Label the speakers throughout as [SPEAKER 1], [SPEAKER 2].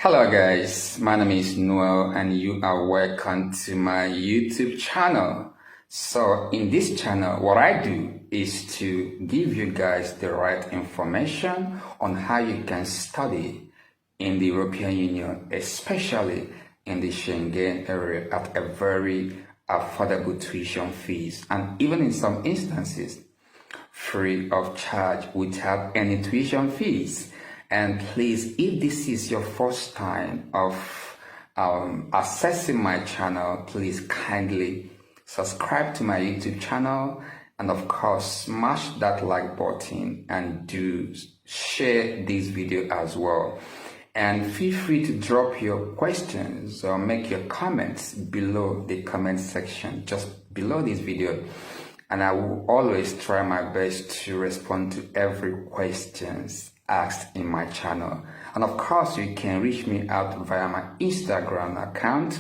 [SPEAKER 1] Hello guys, my name is Noel and you are welcome to my YouTube channel. So in this channel, what I do is to give you guys the right information on how you can study in the European Union, especially in the Schengen area at a very affordable tuition fees, and even in some instances, free of charge without any tuition fees. And please, if this is your first time of accessing my channel, please kindly subscribe to my YouTube channel, and of course smash that like button and do share this video as well. And feel free to drop your questions or make your comments below the comment section just below this video, and I will always try my best to respond to every questions asked in my channel. And of course, you can reach me out via my Instagram account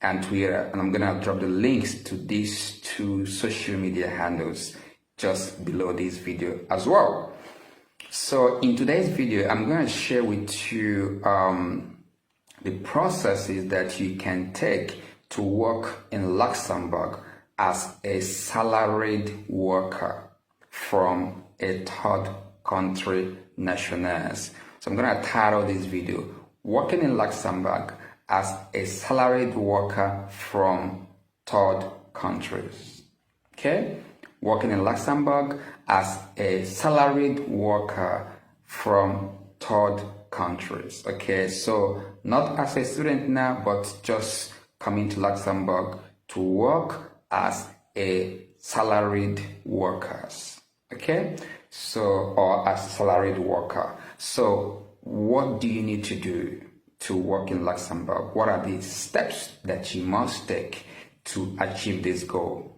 [SPEAKER 1] and Twitter, and I'm gonna drop the links to these two social media handles just below this video as well. So in today's video, I'm going to share with you the processes that you can take to work in Luxembourg as a salaried worker from a third country nationals. So I'm going to title this video, Working in Luxembourg as a Salaried Worker from Third Countries. Okay? Working in Luxembourg as a salaried worker from third countries. Okay, so not as a student now, but just coming to Luxembourg to work as a salaried workers. Okay, so or as a salaried worker. So what do you need to do to work in Luxembourg? What are the steps that you must take to achieve this goal?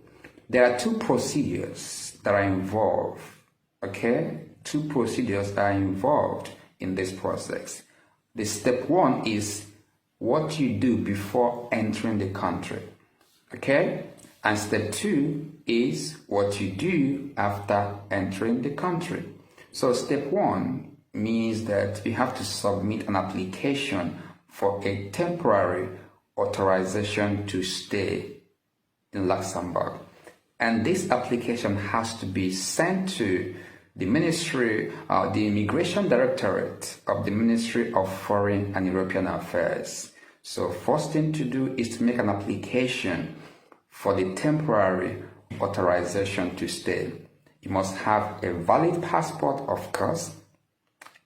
[SPEAKER 1] There are two procedures that are involved, okay? Two procedures that are involved in this process. The step one is what you do before entering the country, okay? And step two is what you do after entering the country. So step one means that you have to submit an application for a temporary authorization to stay in Luxembourg. And this application has to be sent to the Ministry, the Immigration Directorate of the Ministry of Foreign and European Affairs. So first thing to do is to make an application for the temporary authorization to stay. You must have a valid passport, of course,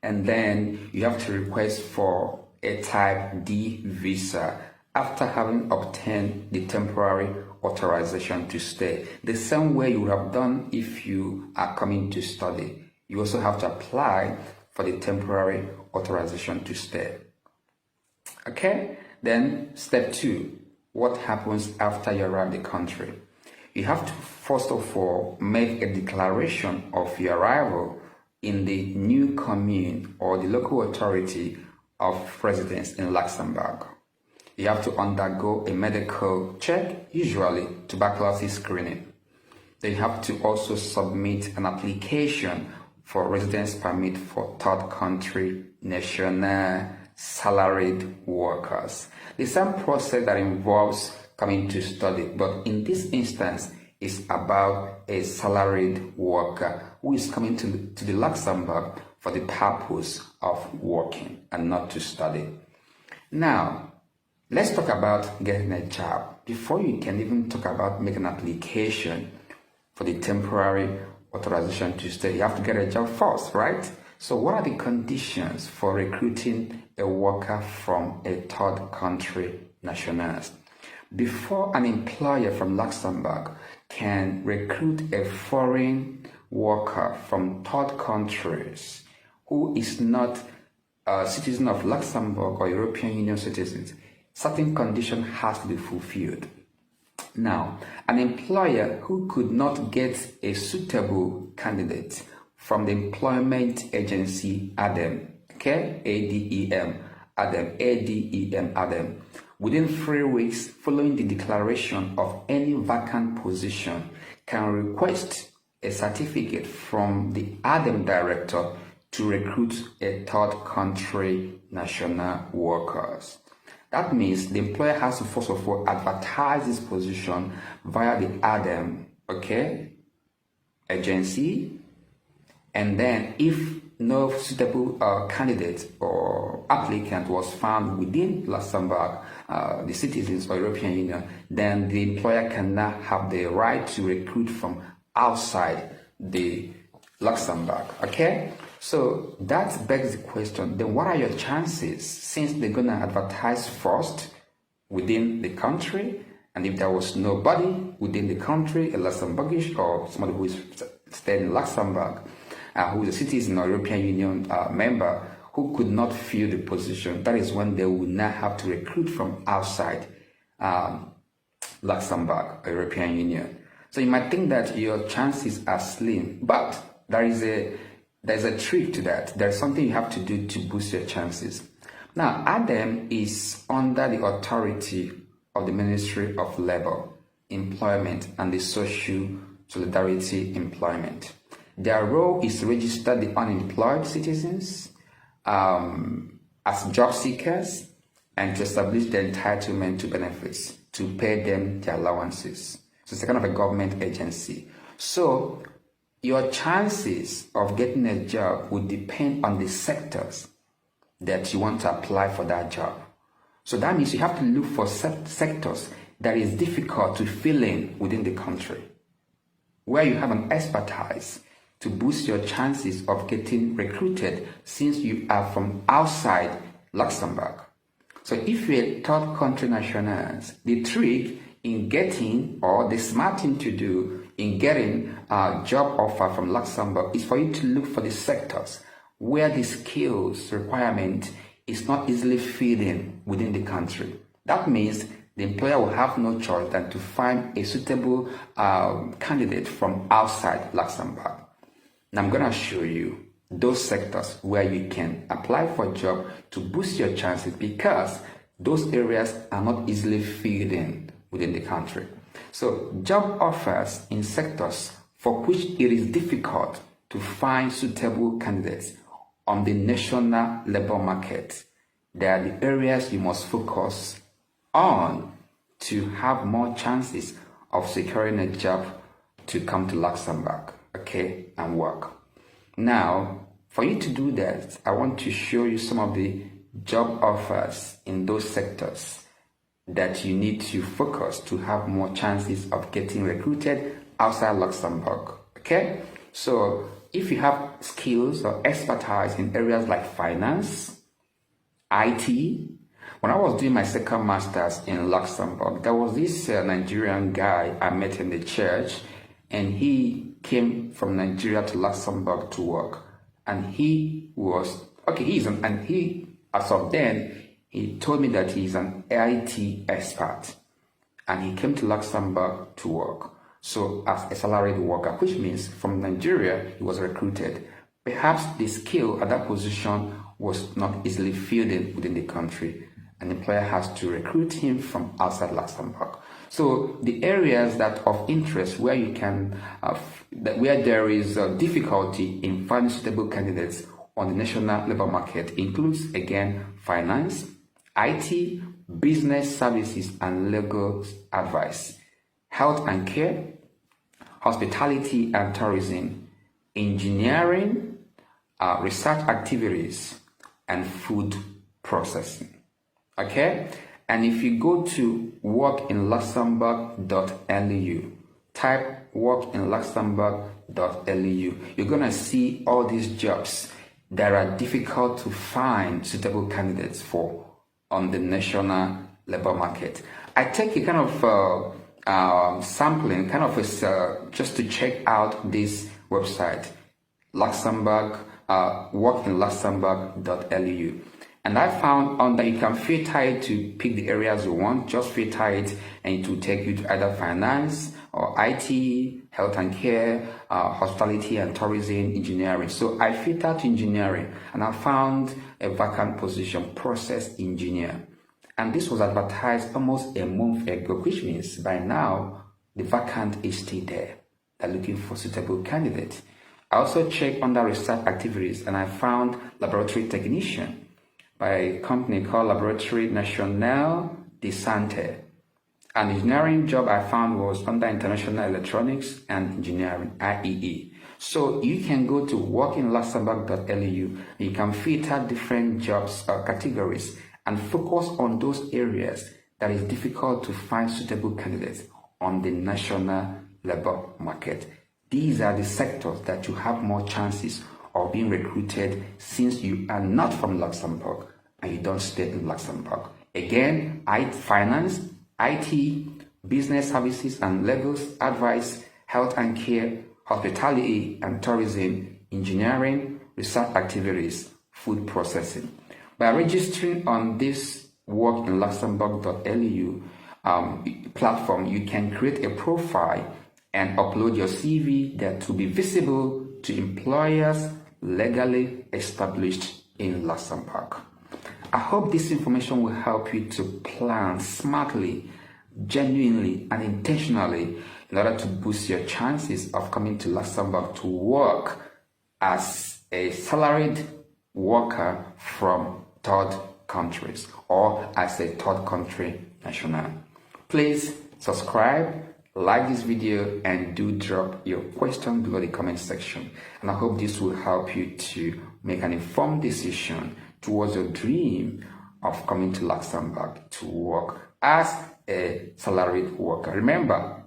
[SPEAKER 1] and then you have to request for a type D visa after having obtained the temporary authorization to stay. The same way you would have done if you are coming to study. You also have to apply for the temporary authorization to stay. Okay, then step two, what happens after you arrive in the country? You have to first of all make a declaration of your arrival in the new commune or the local authority of residence in Luxembourg. You have to undergo a medical check, usually tuberculosis screening. Then you have to also submit an application for residence permit for third country national salaried workers. The same process that involves coming to study, but in this instance, is about a salaried worker who is coming to the Luxembourg for the purpose of working and not to study. Now, let's talk about getting a job. Before you can even talk about making an application for the temporary authorization to stay, you have to get a job first, right? So what are the conditions for recruiting a worker from a third country nationals? Before an employer from Luxembourg can recruit a foreign worker from third countries who is not a citizen of Luxembourg or European Union citizens, certain condition has to be fulfilled. Now, an employer who could not get a suitable candidate from the employment agency ADEM, okay, ADEM, within 3 weeks following the declaration of any vacant position can request a certificate from the ADEM director to recruit a third country national workers. That means the employer has to first of all advertise this position via the ADEM, agency, and then if no suitable candidate or applicant was found within Luxembourg, the citizens or European Union, then the employer can now have the right to recruit from outside the Luxembourg, So that begs the question, then what are your chances, since they're going to advertise first within the country, and if there was nobody within the country, a Luxembourgish or somebody who is staying in Luxembourg, who is a citizen or European Union member, who could not fill the position, that is when they will now have to recruit from outside Luxembourg or European Union. So you might think that your chances are slim, but there's a trick to that. There's something you have to do to boost your chances. Now, ADEM is under the authority of the Ministry of Labour, Employment and the Social Solidarity Employment. Their role is to register the unemployed citizens as job seekers and to establish their entitlement to benefits, to pay them their allowances. So it's a kind of a government agency. So your chances of getting a job would depend on the sectors that you want to apply for that job. So that means you have to look for sectors that is difficult to fill in within the country, where you have an expertise to boost your chances of getting recruited since you are from outside Luxembourg. So if you're a third country nationals, the trick in getting, or the smart thing to do in getting a job offer from Luxembourg is for you to look for the sectors where the skills requirement is not easily filled in within the country. That means the employer will have no choice than to find a suitable candidate from outside Luxembourg. Now I'm going to show you those sectors where you can apply for a job to boost your chances, because those areas are not easily filled in within the country. So job offers in sectors for which it is difficult to find suitable candidates on the national labor market, they are the areas you must focus on to have more chances of securing a job to come to Luxembourg, and work. Now, for you to do that, I want to show you some of the job offers in those sectors that you need to focus to have more chances of getting recruited outside Luxembourg, So if you have skills or expertise in areas like finance, IT. When I was doing my second master's in Luxembourg, there was this Nigerian guy I met in the church, and he came from Nigeria to Luxembourg to work. And he was, as of then, he told me that he's an IT expert. And he came to Luxembourg to work. So as a salaried worker, which means from Nigeria, he was recruited. Perhaps the skill at that position was not easily filled in within the country. An employer has to recruit him from outside Luxembourg. So the areas that of interest where you can, where there is difficulty in finding suitable candidates on the national labor market includes, again, finance, IT, business services and legal advice, health and care, hospitality and tourism, engineering, research activities, and food processing. And if you go to workinluxembourg.lu, type workinluxembourg.lu, you're going to see all these jobs that are difficult to find suitable candidates for on the national labor market. I take a kind of sampling, kind of just to check out this website, Luxembourg, workinluxembourg.lu. And I found on that you can filter it to pick the areas you want, just filter it and it will take you to either finance or IT, health and care, hospitality and tourism, engineering. So I filtered to engineering and I found a vacant position, process engineer. And this was advertised almost a month ago, which means by now the vacant is still there. They're looking for suitable candidates. I also checked under research activities and I found laboratory technician by a company called Laboratoire Nationale de Santé. An engineering job I found was under International Electronics and Engineering, IEE. So you can go to workinluxembourg.lu. You can filter different jobs or categories and focus on those areas that is difficult to find suitable candidates on the national labor market. These are the sectors that you have more chances of being recruited since you are not from Luxembourg and you don't stay in Luxembourg. Again, finance, IT, business services and levels, advice, health and care, hospitality and tourism, engineering, research activities, food processing. By registering on this workinluxembourg.lu platform, you can create a profile and upload your CV that will be visible to employers legally established in Luxembourg. I hope this information will help you to plan smartly, genuinely, and intentionally in order to boost your chances of coming to Luxembourg to work as a salaried worker from third countries or as a third country national. Please subscribe, like this video, and do drop your question below the comment section. And I hope this will help you to make an informed decision towards your dream of coming to Luxembourg to work as a salaried worker. Remember,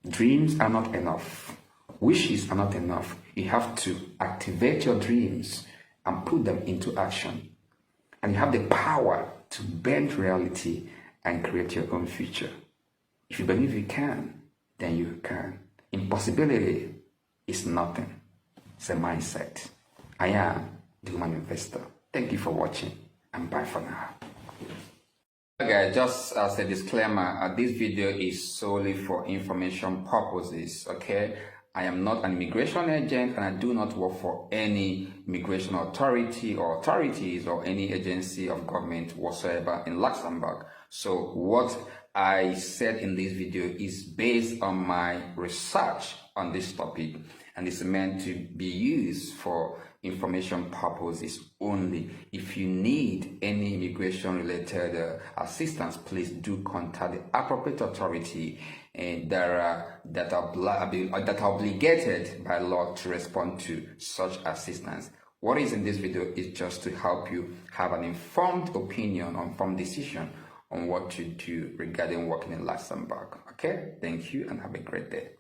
[SPEAKER 1] dreams are not enough. Wishes are not enough. You have to activate your dreams and put them into action. And you have the power to bend reality and create your own future. If you believe you can, then you can. Impossibility is nothing. It's a mindset. I am the Human Investor. Thank you for watching, and bye for now. Okay, just as a disclaimer, this video is solely for information purposes, okay? I am not an immigration agent and I do not work for any immigration authority or authorities or any agency of government whatsoever in Luxembourg. So what I said in this video is based on my research on this topic and is meant to be used for information purposes only. If you need any immigration related assistance, please do contact the appropriate authority and that are obligated by law to respond to such assistance. What is in this video is just to help you have an informed opinion, informed decision on what to do regarding working in Luxembourg. Okay, thank you and have a great day.